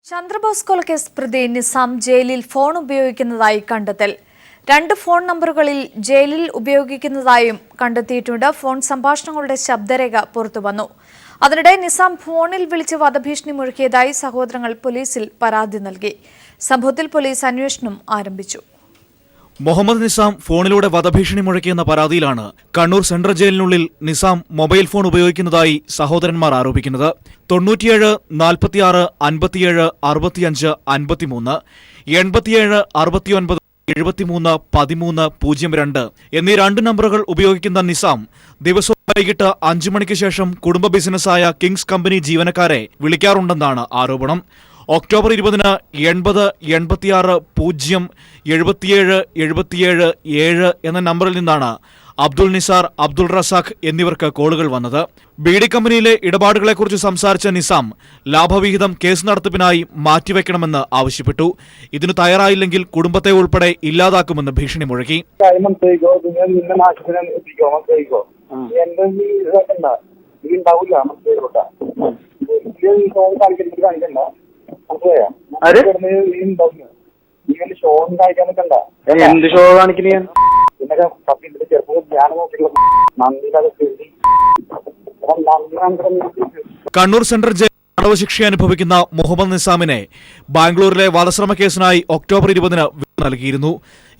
ചന്ദ്രബോസ് കൊലക്കേസ് പ്രതി നിസാം ജയിലിൽ ഫോൺ ഉപയോഗിക്കുന്നതായി കണ്ടെത്തൽ. 2 ഫോൺ നമ്പറുകളിൽ ജയിലിൽ ഉപയോഗിക്കുന്നതായും കണ്ടെത്തിയിട്ടുണ്ട്. ഫോൺ സംഭാഷണങ്ങളുടെ ശബ്ദരേഖ പുറത്തുവന്നു. അതിനിടെ നിസാം ഫോണിൽ വിളിച്ച് വധഭീഷണി മുഴക്കിയതായി സഹോദരങ്ങൾ പോലീസിൽ പരാതി നൽകി. സംഭവത്തിൽ പോലീസ് അന്വേഷണം ആരംഭിച്ചു. മുഹമ്മദ് നിസാം ഫോണിലൂടെ വധഭീഷണി മുഴക്കിയെന്ന പരാതിയിലാണ് കണ്ണൂർ സെൻട്രൽ ജയിലിനുള്ളിൽ നിസാം മൊബൈൽ ഫോൺ ഉപയോഗിക്കുന്നതായി സഹോദരന്മാർ ആരോപിക്കുന്നത്. 97 46 57 65 53 87 69 73 13 02 എന്നീ 2 നമ്പറുകൾ ഉപയോഗിക്കുന്ന നിസാം ദിവസവും വൈകിട്ട് 5 മണിക്ക് ശേഷം കുടുംബ ബിസിനസ്സായ കിങ്സ് കമ്പനി ജീവനക്കാരെ വിളിക്കാറുണ്ടെന്നാണ് ആരോപണം. ഒക്ടോബർ 20-ന് 80 86 0 77 77 7 എന്ന നമ്പറിൽ നിന്നാണ് അബ്ദുൾ നിസാർ, അബ്ദുൾ റസാഖ് എന്നിവർക്ക് കോളുകൾ വന്നത്. ബീഡി കമ്പനിയിലെ ഇടപാടുകളെക്കുറിച്ച് സംസാരിച്ച നിസാം ലാഭവിഹിതം കേസ് നടത്തിപ്പിനായി മാറ്റിവെക്കണമെന്ന് ആവശ്യപ്പെട്ടു. ഇതിനു തയ്യാറായില്ലെങ്കിൽ കുടുംബത്തെ ഉൾപ്പെടെ ഇല്ലാതാക്കുമെന്ന് ഭീഷണി മുഴക്കി. എന്ത് ഷോ കാണിക്കുന്ന കണ്ണൂർ സെൻട്രൽ ജയിൽ തടവ് ശിക്ഷ അനുഭവിക്കുന്ന മുഹമ്മദ് നിസാമിനെ ബാംഗ്ലൂരിലെ വധശ്രമ കേസിനായി ഒക്ടോബർ 20-ന് നൽകിയിരുന്നു.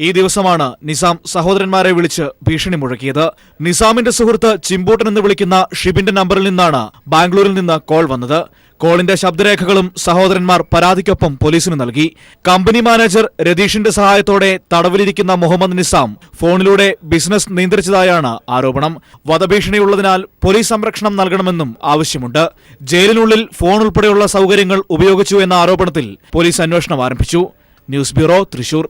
ഈ ദിവസമാണ് നിസാം സഹോദരന്മാരെ വിളിച്ച് ഭീഷണി മുഴക്കിയത്. നിസാമിന്റെ സുഹൃത്ത് ചിമ്പൂട്ടൻ എന്ന് വിളിക്കുന്ന ഷിബിന്റെ നമ്പറിൽ നിന്നാണ് ബാംഗ്ലൂരിൽ നിന്ന് കോൾ വന്നത്. കോളിന്റെ ശബ്ദരേഖകളും സഹോദരന്മാർ പരാതിക്കൊപ്പം പോലീസിന് നൽകി. കമ്പനി മാനേജർ രതീഷിന്റെ സഹായത്തോടെ തടവിലിരിക്കുന്ന മുഹമ്മദ് നിസാം ഫോണിലൂടെ ബിസിനസ് നിയന്ത്രിച്ചതായാണ് ആരോപണം. വധഭീഷണിയുള്ളതിനാൽ പോലീസ് സംരക്ഷണം നൽകണമെന്നും ആവശ്യമുണ്ട്. ജയിലിനുള്ളിൽ ഫോൺ ഉൾപ്പെടെയുള്ള സൗകര്യങ്ങൾ ഉപയോഗിച്ചു എന്ന ആരോപണത്തിൽ പോലീസ് അന്വേഷണം ആരംഭിച്ചു. News bureau, Thrissur.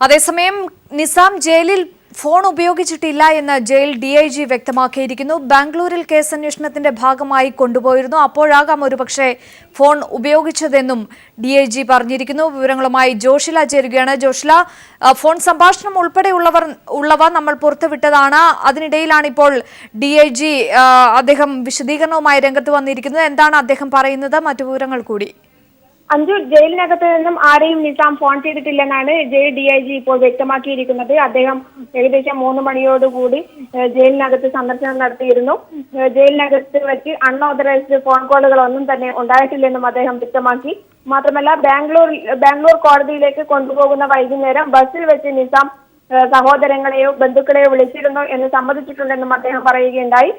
അതേസമയം നിസാം ജയിലിൽ ഫോൺ ഉപയോഗിച്ചിട്ടില്ല എന്ന് ജയിൽ DIG വ്യക്തമാക്കിയിരിക്കുന്നു. ബാംഗ്ലൂരിൽ കേസന്വേഷണത്തിന്റെ ഭാഗമായി കൊണ്ടുപോയിരുന്നു. അപ്പോഴാകാം ഒരുപക്ഷെ ഫോൺ ഉപയോഗിച്ചതെന്നും DIG പറഞ്ഞിരിക്കുന്നു. വിവരങ്ങളുമായി ജോഷില ചേരുകയാണ്. ജോഷില, ഫോൺ സംഭാഷണം ഉള്ളവ നമ്മൾ പുറത്തുവിട്ടതാണ്. അതിനിടയിലാണ് ഇപ്പോൾ DIG അദ്ദേഹം വിശദീകരണവുമായി രംഗത്ത് വന്നിരിക്കുന്നത്. എന്താണ് അദ്ദേഹം പറയുന്നത്? മറ്റു വിവരങ്ങൾ കൂടി. അഞ്ചു, ജയിലിനകത്ത് നിന്നും ആരെയും നിസാം ഫോൺ ചെയ്തിട്ടില്ലെന്നാണ് ജയിൽ DIG ഇപ്പോൾ വ്യക്തമാക്കിയിരിക്കുന്നത്. അദ്ദേഹം ഏകദേശം 3 മണിയോടുകൂടി ജയിലിനകത്ത് സന്ദർശനം നടത്തിയിരുന്നു. ജയിലിനകത്ത് വെച്ച് അൺഓതറൈസ്ഡ് ഫോൺ കോളുകൾ ഒന്നും തന്നെ ഉണ്ടായിട്ടില്ലെന്നും അദ്ദേഹം വ്യക്തമാക്കി. മാത്രമല്ല, ബാംഗ്ലൂർ കോടതിയിലേക്ക് കൊണ്ടുപോകുന്ന വൈകുന്നേരം ബസ്സിൽ വെച്ച് നിസാം സഹോദരങ്ങളെയോ ബന്ധുക്കളെയോ വിളിച്ചിരുന്നു എന്ന് സമ്മതിച്ചിട്ടുണ്ടെന്നും അദ്ദേഹം പറയുകയുണ്ടായി.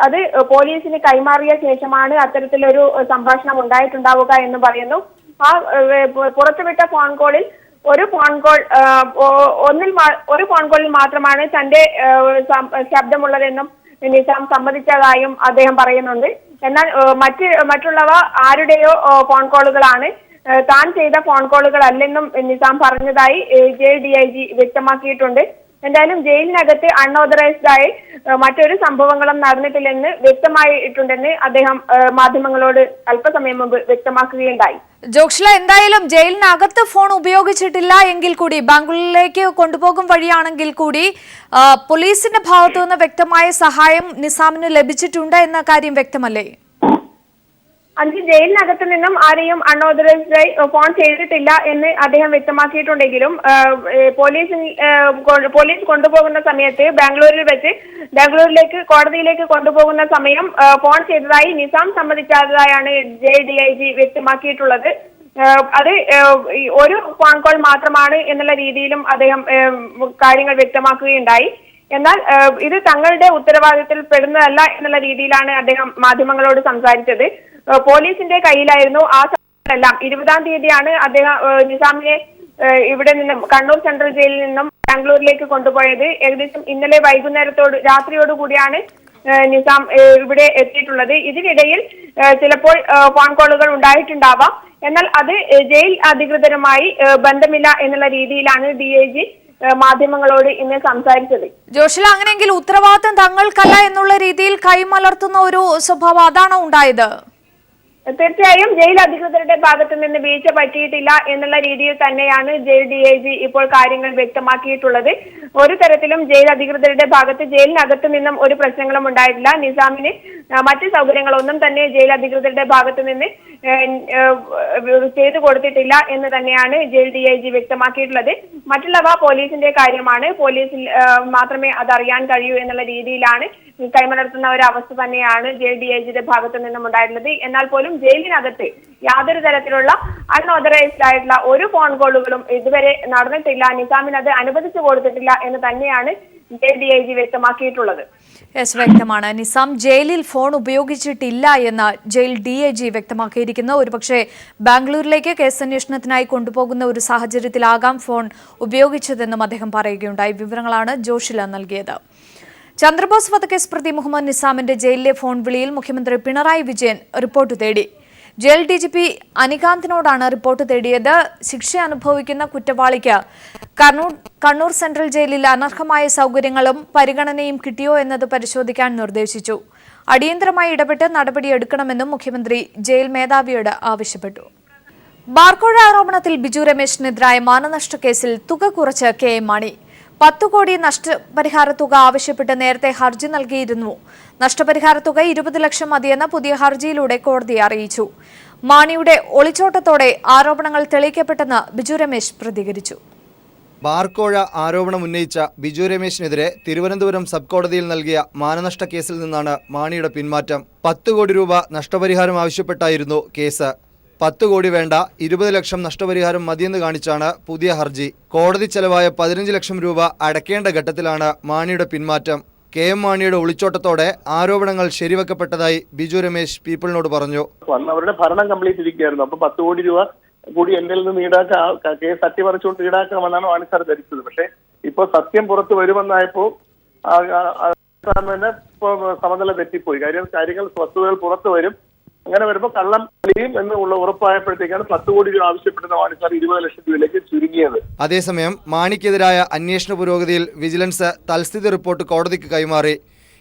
അത് പോലീസിന് കൈമാറിയ ശേഷമാണ് അത്തരത്തിലൊരു സംഭാഷണം ഉണ്ടായിട്ടുണ്ടാവുക എന്ന് പറയുന്നു. ആ പുറത്തുവിട്ട ഫോൺ കോളിൽ ഒരു ഫോൺ കോളിൽ മാത്രമാണ് തന്റെ ശബ്ദമുള്ളതെന്നും നിസാം സമ്മതിച്ചതായും അദ്ദേഹം പറയുന്നുണ്ട്. എന്നാൽ മറ്റുള്ളവ ആരുടെയോ ഫോൺ കോളുകളാണ്, താൻ ചെയ്ത ഫോൺ കോളുകളല്ലെന്നും നിസാം പറഞ്ഞതായി ജയിൽ DIG വ്യക്തമാക്കിയിട്ടുണ്ട്. എന്തായാലും ജയിലിനകത്ത് അൺഓതറൈസ്ഡ് ആയി മറ്റൊരു സംഭവങ്ങളും നടന്നിട്ടില്ലെന്ന് വ്യക്തമായിട്ടുണ്ടെന്ന് അദ്ദേഹം മാധ്യമങ്ങളോട് അല്പസമയം മുമ്പ് വ്യക്തമാക്കുകയുണ്ടായി. ജോഷില, എന്തായാലും ജയിലിനകത്ത് ഫോൺ ഉപയോഗിച്ചിട്ടില്ല എങ്കിൽ കൂടി ബാംഗ്ലൂരിലേക്ക് കൊണ്ടുപോകും വഴിയാണെങ്കിൽ കൂടി പോലീസിന്റെ ഭാഗത്തു നിന്ന് വ്യക്തമായ സഹായം നിസാമിന് ലഭിച്ചിട്ടുണ്ട് എന്ന കാര്യം വ്യക്തമല്ലേ? ജയിലിനകത്ത് നിന്നും ആരെയും അൺഓതറൈസ്ഡായി ഫോൺ ചെയ്തിട്ടില്ല എന്ന് അദ്ദേഹം വ്യക്തമാക്കിയിട്ടുണ്ടെങ്കിലും പോലീസ് കൊണ്ടുപോകുന്ന സമയത്ത് ബാംഗ്ലൂരിലേക്ക് കോടതിയിലേക്ക് കൊണ്ടുപോകുന്ന സമയം ഫോൺ ചെയ്തതായി നിസാം സമ്മതിച്ചതായാണ് ജയിൽ DIG വ്യക്തമാക്കിയിട്ടുള്ളത്. അത് ഒരു ഫോൺ കോൾ മാത്രമാണ് എന്നുള്ള രീതിയിലും അദ്ദേഹം കാര്യങ്ങൾ വ്യക്തമാക്കുകയുണ്ടായി. എന്നാൽ ഇത് തങ്ങളുടെ ഉത്തരവാദിത്തത്തിൽ പെടുന്നതല്ല എന്നുള്ള രീതിയിലാണ് അദ്ദേഹം മാധ്യമങ്ങളോട് സംസാരിച്ചത്. പോലീസിന്റെ കയ്യിലായിരുന്നു ആ സമയത്തെല്ലാം. 20-ാം തീയതിയാണ് അദ്ദേഹം നിസാമിനെ ഇവിടെ നിന്നും കണ്ണൂർ സെൻട്രൽ ജയിലിൽ നിന്നും ബാംഗ്ലൂരിലേക്ക് കൊണ്ടുപോയത്. ഏകദേശം ഇന്നലെ രാത്രിയോടുകൂടിയാണ് നിസാം ഇവിടെ എത്തിയിട്ടുള്ളത്. ഇതിനിടയിൽ ചിലപ്പോൾ ഫോൺ കോളുകൾ ഉണ്ടായിട്ടുണ്ടാവാം. എന്നാൽ അത് ജയിൽ അധികൃതരുമായി ബന്ധമില്ല എന്നുള്ള രീതിയിലാണ് DIG മാധ്യമങ്ങളോട് ഇന്ന് സംസാരിച്ചത്. ജോഷില, അങ്ങനെയെങ്കിൽ ഉത്തരവാദിത്തം തങ്ങൾക്കല്ല എന്നുള്ള രീതിയിൽ കൈമലർത്തുന്ന ഒരു സ്വഭാവം അതാണോ ഉണ്ടായത്? തീർച്ചയായും ജയിൽ അധികൃതരുടെ ഭാഗത്ത് നിന്ന് വീഴ്ച പറ്റിയിട്ടില്ല എന്നുള്ള രീതിയിൽ തന്നെയാണ് ജയിൽ DIG ഇപ്പോൾ കാര്യങ്ങൾ വ്യക്തമാക്കിയിട്ടുള്ളത്. ഒരു തരത്തിലും ജയിൽ അധികൃതരുടെ ഭാഗത്ത് ജയിലിനകത്ത് നിന്നും ഒരു പ്രശ്നങ്ങളും ഉണ്ടായിട്ടില്ല. നിസാമിന് മറ്റ് സൗകര്യങ്ങളൊന്നും തന്നെ ജയിൽ അധികൃതരുടെ ഭാഗത്ത് നിന്ന് ചെയ്തു കൊടുത്തിട്ടില്ല എന്ന് തന്നെയാണ് ജയിൽ DIG വ്യക്തമാക്കിയിട്ടുള്ളത്. മറ്റുള്ളവ പോലീസിന്റെ കാര്യമാണ്, പോലീസിൽ മാത്രമേ അതറിയാൻ കഴിയൂ എന്നുള്ള രീതിയിലാണ് കൈമലർത്തുന്ന ഒരു അവസ്ഥ തന്നെയാണ് ജയിൽ DIGയുടെ ഭാഗത്തു നിന്നും ഉണ്ടായിട്ടുള്ളത്. എന്നാൽ പോലും ജയിലിനകത്ത് യാതൊരു തരത്തിലുള്ള അൺഓതറൈസ്ഡ് ആയിട്ടുള്ള ഒരു ഫോൺ കോളുകളും ഇതുവരെ നടന്നിട്ടില്ല, നിസാമിന് അത് അനുവദിച്ചു കൊടുത്തിട്ടില്ല എന്ന് തന്നെയാണ് ജയിൽ DIG വ്യക്തമാക്കിയിട്ടുള്ളത്. യെസ്, വ്യക്തമാണ്. നിസാം ജയിലിൽ ഫോൺ ഉപയോഗിച്ചിട്ടില്ല എന്ന് ജയിൽ DIG വ്യക്തമാക്കിയിരിക്കുന്നു. ഒരുപക്ഷെ ബാംഗ്ലൂരിലേക്ക് കേസന്വേഷണത്തിനായി കൊണ്ടുപോകുന്ന ഒരു സാഹചര്യത്തിലാകാം ഫോൺ ഉപയോഗിച്ചതെന്നും അദ്ദേഹം പറയുകയുണ്ടായി. വിവരങ്ങളാണ് ജോഷില നൽകിയത്. ചന്ദ്രബോസ് വധക്കേസ് പ്രതി മുഹമ്മദ് നിസാമിന്റെ ജയിലിലെ ഫോൺ വിളിയിൽ മുഖ്യമന്ത്രി പിണറായി വിജയൻ റിപ്പോർട്ട് തേടി. ജയിൽ DGP അനികാന്തിനോടാണ് റിപ്പോർട്ട് തേടിയത്. ശിക്ഷ അനുഭവിക്കുന്ന കുറ്റവാളിക്ക് കണ്ണൂർ സെൻട്രൽ ജയിലിൽ അനർഹമായ സൗകര്യങ്ങളും പരിഗണനയും കിട്ടിയോ എന്നത് പരിശോധിക്കാൻ നിർദ്ദേശിച്ചു. അടിയന്തരമായി ഇടപെട്ട് നടപടിയെടുക്കണമെന്നും മുഖ്യമന്ത്രി ജയിൽ മേധാവിയോട് ആവശ്യപ്പെട്ടു. ബാർക്കോഴ ആരോപണത്തിൽ ബിജു രമേശിനെതിരായ മാനനഷ്ട കേസിൽ തുക കുറച്ച് KM മാണി. 10 കോടി നഷ്ടപരിഹാര തുക ആവശ്യപ്പെട്ട് നേരത്തെ ഹർജി നൽകിയിരുന്നു. നഷ്ടപരിഹാര തുക 20 ലക്ഷം മതിയെന്ന് പുതിയ ഹർജിയിലൂടെ കോടതിയെ അറിയിച്ചു. മാണിയുടെ ഒളിച്ചോട്ടത്തോടെ ആരോപണങ്ങൾ തെളിയിക്കപ്പെട്ടെന്ന് ബിജു രമേശ് പ്രതികരിച്ചു. ബാർക്കോഴ ആരോപണം ഉന്നയിച്ച ബിജു രമേശിനെതിരെ തിരുവനന്തപുരം സബ് കോടതിയിൽ നൽകിയ മാനനഷ്ട കേസിൽ നിന്നാണ് മാണിയുടെ പിന്മാറ്റം. 10 കോടി രൂപ നഷ്ടപരിഹാരം ആവശ്യപ്പെട്ടായിരുന്നു കേസ്. 10 കോടി വേണ്ട, 20 ലക്ഷം നഷ്ടപരിഹാരം മതിയെന്ന് കാണിച്ചാണ് പുതിയ ഹർജി. കോടതി ചെലവായ 15 ലക്ഷം രൂപ അടയ്ക്കേണ്ട ഘട്ടത്തിലാണ് മാണിയുടെ പിന്മാറ്റം. KM മാണിയുടെ ഒളിച്ചോട്ടത്തോടെ ആരോപണങ്ങൾ ശരിവെക്കപ്പെട്ടതായി ബിജു രമേശ് പീപ്പിളിനോട് പറഞ്ഞു. അവരുടെ ഭരണം കംപ്ലീറ്റ് ഇരിക്കുകയായിരുന്നു. അപ്പൊ 10 കോടി രൂപ കൂടി എന്റെ നിന്ന് ഈടാക്കാം, കേസ് അട്ടിമറിച്ചുകൊണ്ട് ഈടാക്കാമെന്നാണ് വാണി സാർ ധരിച്ചത്. പക്ഷെ ഇപ്പൊ സത്യം പുറത്തു വരുമെന്നായപ്പോ തന്നെ ഇപ്പൊ സമനില തെറ്റിപ്പോയി. കാര്യങ്ങൾ വസ്തുതകൾ പുറത്തു വരും. അങ്ങനെ വരുമ്പോൾ കള്ളം കളിയും എന്നുള്ള ഉറപ്പായപ്പോഴത്തേക്കാണ് 10 കോടി രൂപ ആവശ്യപ്പെടുന്ന മാണി സാർ 20 ലക്ഷം രൂപയിലേക്ക് ചുരുങ്ങിയത്. അതേസമയം മാണിക്കെതിരായ അന്വേഷണ പുരോഗതിയിൽ വിജിലൻസ് തൽസ്ഥിതി റിപ്പോർട്ട് കോടതിക്ക് കൈമാറി.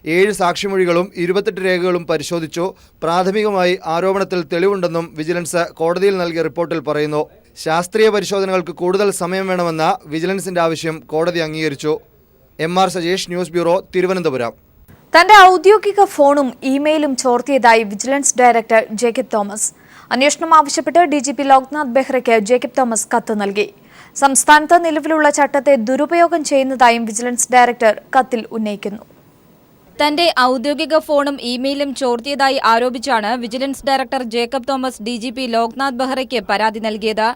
7 സാക്ഷിമൊഴികളും 28 രേഖകളും പരിശോധിച്ചു. പ്രാഥമികമായി ആരോപണത്തിൽ തെളിവുണ്ടെന്നും വിജിലൻസ് കോടതിയിൽ നൽകിയ റിപ്പോർട്ടിൽ പറയുന്നു. ശാസ്ത്രീയ പരിശോധനകൾക്ക് കൂടുതൽ സമയം വേണമെന്ന വിജിലൻസിന്റെ ആവശ്യം കോടതി അംഗീകരിച്ചു. MR Sajesh, news bureau, Thiruvananthapuram. തന്റെ ഔദ്യോഗിക ഫോണും ഇമെയിലും ചോർത്തിയതായി വിജിലൻസ് ഡയറക്ടർ ജേക്കബ് തോമസ്. അന്വേഷണം ആവശ്യപ്പെട്ട് DGP ലോക്നാഥ് ബെഹ്റയ്ക്ക് ജേക്കബ് തോമസ് കത്ത് നൽകി. സംസ്ഥാനത്ത് നിലവിലുള്ള ചട്ടത്തെ ദുരുപയോഗം ചെയ്യുന്നതായും വിജിലൻസ് ഡയറക്ടർ കത്തിൽ ഉന്നയിക്കുന്നു. തന്റെ ഔദ്യോഗിക ഫോണും ഇമെയിലും ചോർത്തിയതായി ആരോപിച്ചാണ് vigilance director Jacob Thomas DGP Loknath ബെഹ്റയ്ക്ക് പരാതി നൽകിയത്.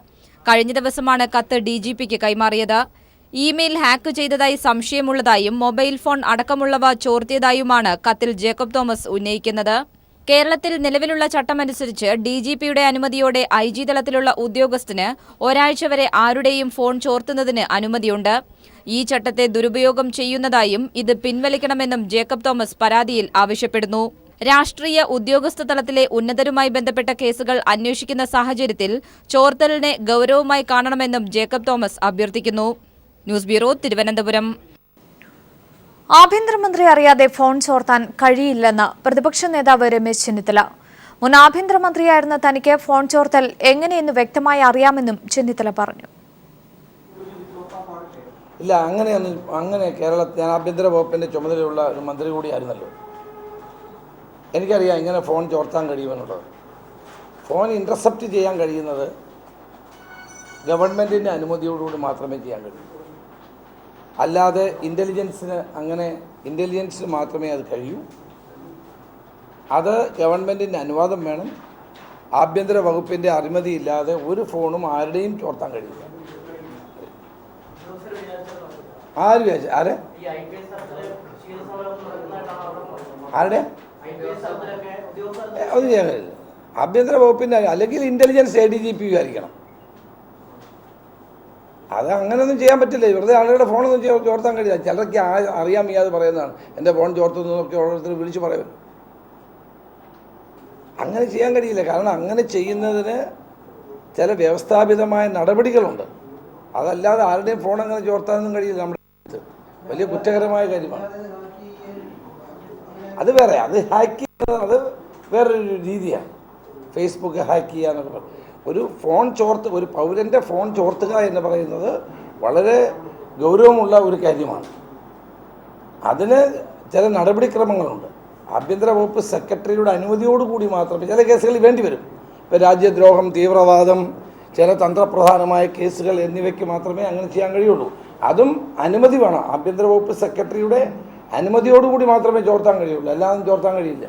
കഴിഞ്ഞ ദിവസമാണ് കത്ത് DGPക്ക് കൈമാറിയത്. ഇമെയിൽ ഹാക്ക് ചെയ്തതായി സംശയമുള്ളതായും മൊബൈൽ ഫോൺ അടക്കമുള്ളവ ചോർത്തിയതായുമാണ് കത്തിൽ ജേക്കബ് തോമസ് ഉന്നയിക്കുന്നത്. കേരളത്തിൽ നിലവിലുള്ള ചട്ടമനുസരിച്ച് DGPയുടെ അനുമതിയോടെ IG തലത്തിലുള്ള ഉദ്യോഗസ്ഥന് ഒരാഴ്ച വരെ ആരുടെയും ഫോൺ ചോർത്തുന്നതിന് അനുമതിയുണ്ട്. ഈ ചട്ടത്തെ ദുരുപയോഗം ചെയ്യുന്നതായും ഇത് പിൻവലിക്കണമെന്നും ജേക്കബ് തോമസ് പരാതിയിൽ ആവശ്യപ്പെടുന്നു. രാഷ്ട്രീയ ഉദ്യോഗസ്ഥ തലത്തിലെ ഉന്നതരുമായി ബന്ധപ്പെട്ട കേസുകൾ അന്വേഷിക്കുന്ന സാഹചര്യത്തിൽ ചോർത്തലിനെ ഗൗരവമായി കാണണമെന്നും ജേക്കബ് തോമസ് അഭ്യർത്ഥിക്കുന്നു. News bureau, Thiruvananthapuram. ആഭ്യന്തരമന്ത്രി അറിയാതെ ഫോൺ ചോർത്താൻ കഴിയില്ലെന്ന് പ്രതിപക്ഷ നേതാവ് രമേശ് ചെന്നിത്തല. മുൻ ആഭ്യന്തരമന്ത്രിയായിരുന്ന തനിക്ക് ഫോൺ ചോർത്തൽ എങ്ങനെയെന്ന് വ്യക്തമായി അറിയാമെന്നും ചെന്നിത്തല പറഞ്ഞു. ഇല്ല, അങ്ങനെ കേരളത്തിൽ ഞാൻ ആഭ്യന്തര വകുപ്പിൻ്റെ ചുമതലയുള്ള ഒരു മന്ത്രി കൂടിയായിരുന്നല്ലോ. എനിക്കറിയാം ഇങ്ങനെ ഫോൺ ചോർത്താൻ കഴിയുമെന്നുള്ളത്. ഫോൺ ഇൻ്റർസെപ്റ്റ് ചെയ്യാൻ കഴിയുന്നത് ഗവൺമെൻറ്റിൻ്റെ അനുമതിയോടുകൂടി മാത്രമേ ചെയ്യാൻ കഴിയൂ. അല്ലാതെ ഇൻ്റലിജൻസിന് മാത്രമേ അത് കഴിയൂ. അത് ഗവൺമെൻറ്റിൻ്റെ അനുവാദം വേണം. ആഭ്യന്തര വകുപ്പിൻ്റെ അനുമതിയില്ലാതെ ഒരു ഫോണും ആരുടെയും ചോർത്താൻ കഴിയില്ല. ആരുടെ അത് ചെയ്യാൻ കഴിയില്ല. ആഭ്യന്തര വകുപ്പിൻ്റെ അല്ലെങ്കിൽ ഇൻ്റലിജൻസ് ADGP ആയിരിക്കണം. അത് അങ്ങനെയൊന്നും ചെയ്യാൻ പറ്റില്ല. വെറുതെ ആളുകളുടെ ഫോണൊന്നും ചോർത്താൻ കഴിയില്ല. ചിലർക്ക് അറിയാൻ വയ്യാതെ പറയുന്നതാണ് എൻ്റെ ഫോൺ ചോർത്തുന്നതൊക്കെ ഓരോരുത്തർ വിളിച്ചു പറയുമല്ലോ. അങ്ങനെ ചെയ്യാൻ കഴിയില്ല. കാരണം അങ്ങനെ ചെയ്യുന്നതിന് ചില വ്യവസ്ഥാപിതമായ നടപടികളുണ്ട്. അതല്ലാതെ ആരുടെയും ഫോൺ അങ്ങനെ ചോർത്താനൊന്നും കഴിയില്ല. നമ്മുടെ വലിയ കുറ്റകരമായ കാര്യമാണ്. അത് വേറെ, അത് ഹാക്ക് ചെയ്യുന്നത് അത് വേറൊരു രീതിയാണ്. ഫേസ്ബുക്ക് ഹാക്ക് ചെയ്യുക എന്നൊക്കെ പറയും. ഒരു പൗരൻ്റെ ഫോൺ ചോർത്തുക എന്ന് പറയുന്നത് വളരെ ഗൗരവമുള്ള ഒരു കാര്യമാണ്. അതിന് ചില നടപടിക്രമങ്ങളുണ്ട്. ആഭ്യന്തര വകുപ്പ് സെക്രട്ടറിയുടെ അനുമതിയോടുകൂടി മാത്രമേ ചില കേസുകളിൽ വേണ്ടി വരും. ഇപ്പോൾ രാജ്യദ്രോഹം, തീവ്രവാദം, ചില തന്ത്രപ്രധാനമായ കേസുകൾ എന്നിവയ്ക്ക് മാത്രമേ അങ്ങനെ ചെയ്യാൻ കഴിയുള്ളൂ. അതും അനുമതി വേണം. ആഭ്യന്തര വകുപ്പ് സെക്രട്ടറിയുടെ അനുമതിയോടുകൂടി മാത്രമേ ചോർത്താൻ കഴിയുള്ളൂ, അല്ലാതെ ചോർത്താൻ കഴിയില്ല.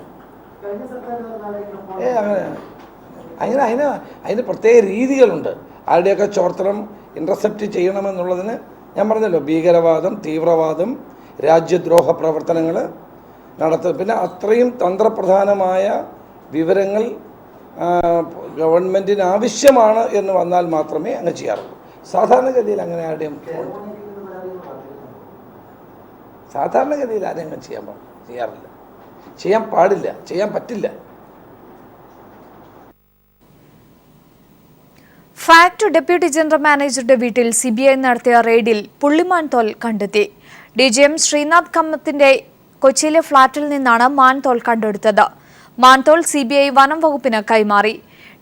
അതിന് പ്രത്യേക രീതികളുണ്ട്. ആരുടെയൊക്കെ ചോർത്തണം ഇൻ്റർസെപ്റ്റ് ചെയ്യണമെന്നുള്ളതിന് ഞാൻ പറഞ്ഞല്ലോ, ഭീകരവാദം, തീവ്രവാദം, രാജ്യദ്രോഹ പ്രവർത്തനങ്ങൾ നടത്തുക. പിന്നെ അത്രയും തന്ത്രപ്രധാനമായ വിവരങ്ങൾ ഗവൺമെൻറ്റിന് ആവശ്യമാണ് എന്ന് വന്നാൽ മാത്രമേ അങ്ങനെ ചെയ്യാറുള്ളൂ. സാധാരണഗതിയിൽ അങ്ങനെ ആരുടെയും അങ്ങനെ ചെയ്യാറില്ല, ചെയ്യാൻ പാടില്ല, ചെയ്യാൻ പറ്റില്ല. ഫാക്ട് ഡെപ്യൂട്ടി ജനറൽ മാനേജറുടെ വീട്ടിൽ CBI നടത്തിയ റെയ്ഡിൽ പുള്ളിമാൻതോൽ കണ്ടെത്തി. DGM ശ്രീനാഥ് കമ്മത്തിന്റെ കൊച്ചിയിലെ ഫ്ളാറ്റിൽ നിന്നാണ് മാൻതോൽ കണ്ടെടുത്തത്. മാൻതോൽ CBI വനം വകുപ്പിന് കൈമാറി.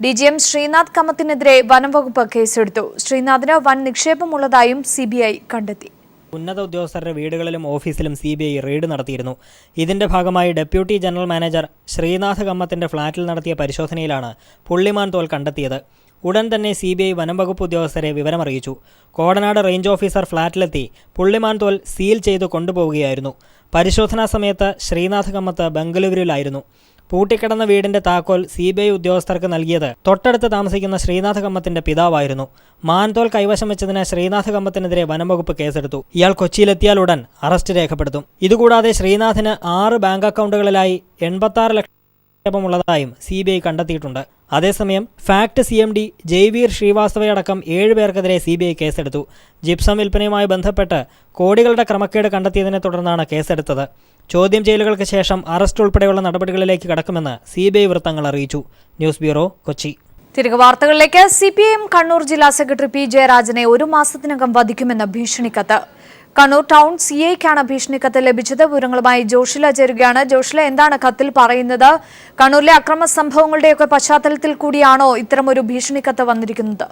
DGM ശ്രീനാഥ് കമ്മത്തിനെതിരെ വനം വകുപ്പ് കേസെടുത്തു. ശ്രീനാഥിന് വൻ നിക്ഷേപമുള്ളതായും CBI കണ്ടെത്തി. ഉന്നത ഉദ്യോഗസ്ഥരുടെ വീടുകളിലും ഓഫീസിലും CBI റെയ്ഡ് നടത്തിയിരുന്നു. ഇതിന്റെ ഭാഗമായി ഡെപ്യൂട്ടി ജനറൽ മാനേജർ ശ്രീനാഥ് കമ്മത്തിന്റെ ഫ്ളാറ്റിൽ നടത്തിയ പരിശോധനയിലാണ് പുള്ളിമാൻതോൽ കണ്ടെത്തിയത്. ഉടൻ തന്നെ CBI വനം വകുപ്പ് ഉദ്യോഗസ്ഥരെ വിവരമറിയിച്ചു. കോടനാട് റേഞ്ച് ഓഫീസർ ഫ്ളാറ്റിലെത്തി പുള്ളിമാൻതോൽ സീൽ ചെയ്ത് കൊണ്ടുപോവുകയായിരുന്നു. പരിശോധനാ സമയത്ത് ശ്രീനാഥ് കമ്മത്ത് ബംഗളൂരുവിലായിരുന്നു. പൂട്ടിക്കിടന്ന വീടിന്റെ താക്കോൽ CBI ഉദ്യോഗസ്ഥർക്ക് നൽകിയത് തൊട്ടടുത്ത് താമസിക്കുന്ന ശ്രീനാഥ് കമ്മത്തിന്റെ പിതാവായിരുന്നു. മാൻതോൽ കൈവശം വെച്ചതിന് ശ്രീനാഥ് കമ്മത്തിനെതിരെ വനംവകുപ്പ് കേസെടുത്തു. ഇയാൾ കൊച്ചിയിലെത്തിയാൽ ഉടൻ അറസ്റ്റ് രേഖപ്പെടുത്തും. ഇതുകൂടാതെ ശ്രീനാഥിന് 6 ബാങ്ക് അക്കൗണ്ടുകളിലായി 86 ലക്ഷം ഉള്ളതായും CBI കണ്ടെത്തിയിട്ടുണ്ട്. അതേസമയം ഫാക്ട് CMD ജയ്വീർ ശ്രീവാസ്തവയടക്കം 7 പേർക്കെതിരെ CBI കേസെടുത്തു. ജിപ്സം വിൽപ്പനയുമായി ബന്ധപ്പെട്ട് കോടികളുടെ ക്രമക്കേട് കണ്ടെത്തിയതിനെ തുടർന്നാണ് കേസെടുത്തത്. ചോദ്യം ചെയ്യലുകൾക്ക് ശേഷം അറസ്റ്റ് ഉൾപ്പെടെയുള്ള നടപടികളിലേക്ക് കടക്കുമെന്ന് CBI വൃത്തങ്ങൾ അറിയിച്ചു. News bureau, Kochi. തിരികെ വാർത്തകളിലേക്ക്. CPIM കണ്ണൂർ ജില്ലാ സെക്രട്ടറി P. ജയരാജനെ 1 മാസത്തിനകം വധിക്കുമെന്ന ഭീഷണിക്കത്ത്. കണ്ണൂർ ടൗൺ CIക്കാണ് ഭീഷണിക്കത്ത് ലഭിച്ചത്. വിവരങ്ങളുമായി ജോഷില ചേരുകയാണ്. ജോഷില, എന്താണ് കത്തിൽ പറയുന്നത്? കണ്ണൂരിലെ അക്രമ സംഭവങ്ങളുടെയൊക്കെ പശ്ചാത്തലത്തിൽ കൂടിയാണോ ഇത്തരമൊരു ഭീഷണിക്കത്ത് വന്നിരിക്കുന്നത്?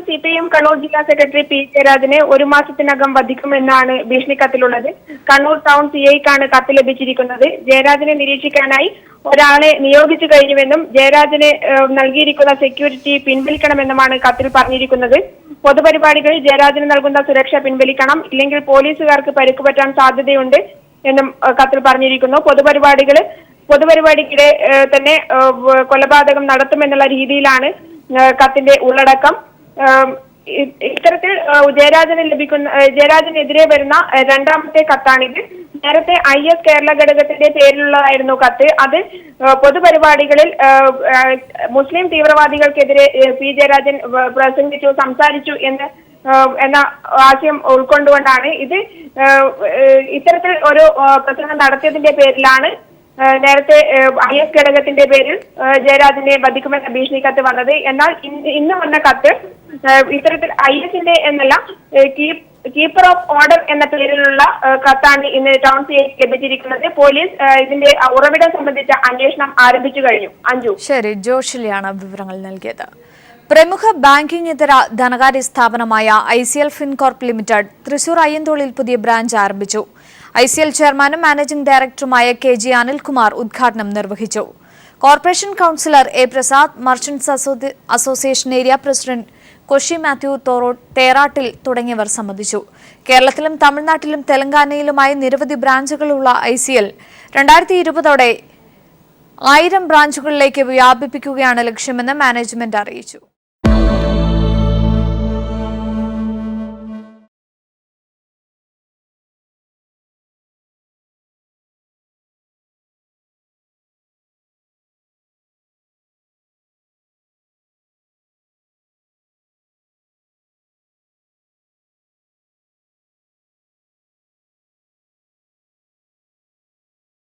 CPIM കണ്ണൂർ ജില്ലാ സെക്രട്ടറി P. ജയരാജനെ 1 മാസത്തിനകം വധിക്കുമെന്നാണ് ഭീഷണിക്കത്തിലുള്ളത്. കണ്ണൂർ ടൗൺ CIക്കാണ് കത്ത് ലഭിച്ചിരിക്കുന്നത്. ജയരാജനെ നിരീക്ഷിക്കാനായി ഒരാളെ നിയോഗിച്ചു കഴിഞ്ഞുവെന്നും ജയരാജന് നൽകിയിരിക്കുന്ന സെക്യൂരിറ്റി പിൻവലിക്കണമെന്നുമാണ് കത്തിൽ പറഞ്ഞിരിക്കുന്നത്. പൊതുപരിപാടികളിൽ ജയരാജന് നൽകുന്ന സുരക്ഷ പിൻവലിക്കണം, ഇല്ലെങ്കിൽ പോലീസുകാർക്ക് പരിക്ക് പറ്റാൻ സാധ്യതയുണ്ട് എന്നും കത്തിൽ പറഞ്ഞിരിക്കുന്നു. പൊതുപരിപാടിക്കിടെ തന്നെ കൊലപാതകം നടത്തുമെന്നുള്ള രീതിയിലാണ് കത്തിന്റെ ഉള്ളടക്കം. ഇത്തരത്തിൽ ജയരാജനെതിരെ വരുന്ന 2ാമത്തെ കത്താണിത്. നേരത്തെ IS കേരള ഘടകത്തിന്റെ പേരിലുള്ളതായിരുന്നു കത്ത്. അത് പൊതുപരിപാടികളിൽ മുസ്ലിം തീവ്രവാദികൾക്കെതിരെ P. ജയരാജൻ പ്രസംഗിച്ചു, സംസാരിച്ചു എന്ന ആശയം ഉൾക്കൊണ്ടുകൊണ്ടാണ് ഇത്. ഇത്തരത്തിൽ ഒരു പ്രസംഗം നടത്തിയതിന്റെ പേരിലാണ് നേരത്തെ IS ഘടകത്തിന്റെ പേരിൽ ജയരാജനെ വധിക്കുമെന്ന ഭീഷണിക്കത്ത് വന്നത്. എന്നാൽ ഇന്ന് വന്ന കത്ത് ഇത്തരത്തിൽ ISന്റെ എന്നല്ല, കീപ്പർ ഓഫ് ഓർഡർ എന്ന പേരിലുള്ള കത്താണ് ഇന്ന് ടൗൺ CI ലഭിച്ചിരിക്കുന്നത്. പോലീസ് ഇതിന്റെ ഉറവിടം സംബന്ധിച്ച അന്വേഷണം ആരംഭിച്ചു കഴിഞ്ഞു. അഞ്ജു. ശരി, ജോഷിലാണ് വിവരങ്ങൾ നൽകിയത്. പ്രമുഖ ബാങ്കിംഗ് ഇതര ധനകാര്യ സ്ഥാപനമായ ICL ഫിൻകോർപ്പ് ലിമിറ്റഡ് തൃശൂർ അയ്യന്തോളിൽ പുതിയ ബ്രാഞ്ച് ആരംഭിച്ചു. ICL ചെയർമാനും മാനേജിംഗ് ഡയറക്ടറുമായ KG അനിൽകുമാർ ഉദ്ഘാടനം നിർവഹിച്ചു. Corporation councillor A. Prasad, merchants association area president Koshy Mathew Therattil തുടങ്ങിയവർ സംബന്ധിച്ചു. കേരളത്തിലും തമിഴ്നാട്ടിലും തെലങ്കാനയിലുമായി നിരവധി ബ്രാഞ്ചുകളുള്ള ICL 2020 1000 ബ്രാഞ്ചുകളിലേക്ക് വ്യാപിപ്പിക്കുകയാണ് ലക്ഷ്യമെന്ന് മാനേജ്മെന്റ് അറിയിച്ചു.